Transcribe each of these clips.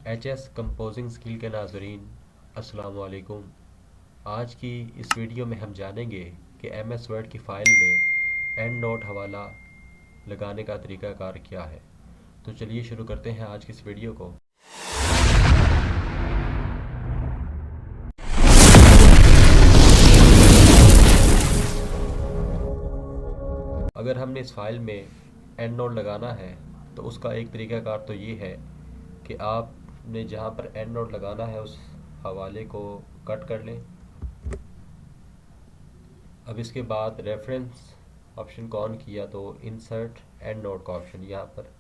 HS composing skill के नाज़रीन, अस्सलाम वालेकुम। आज की इस वीडियो में हम जानेंगे कि MS वर्ड की फ़ाइल में एंड नोट हवाला लगाने का तरीक़ाकार क्या है। तो चलिए शुरू करते हैं आज की इस वीडियो को। अगर हमने इस फ़ाइल में एंड नोट लगाना है तो उसका एक तरीक़ाकार तो ये है कि आपने जहाँ पर एंड नोट लगाना है उस हवाले को कट कर लें। अब इसके बाद रेफरेंस ऑप्शन को ऑन किया तो इंसर्ट एंड नोट का ऑप्शन यहाँ पर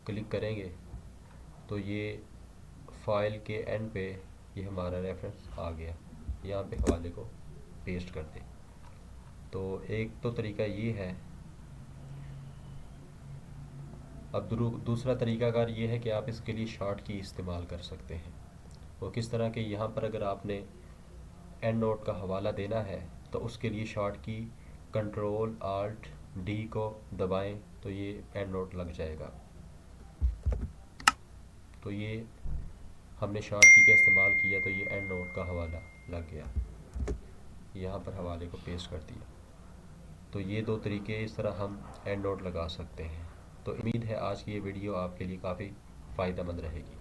क्लिक करेंगे तो ये फाइल के एंड पे ये हमारा रेफरेंस आ गया। यहाँ पे हवाले को पेस्ट कर दें। तो एक तो तरीका ये है। अब दूसरा तरीकाकार ये है कि आप इसके लिए शॉर्ट की इस्तेमाल कर सकते हैं। वो किस तरह के, यहाँ पर अगर आपने एंड नोट का हवाला देना है तो उसके लिए शॉर्ट की कंट्रोल आल्ट डी को दबाएं तो ये एंड नोट लग जाएगा। तो ये हमने शॉर्ट की का इस्तेमाल किया तो ये एंड नोट का हवाला लग गया। यहाँ पर हवाले को पेस्ट कर दिया। तो ये दो तरीके इस तरह हम एंड नोट लगा सकते हैं। तो उम्मीद है आज की ये वीडियो आपके लिए काफ़ी फ़ायदेमंद रहेगी।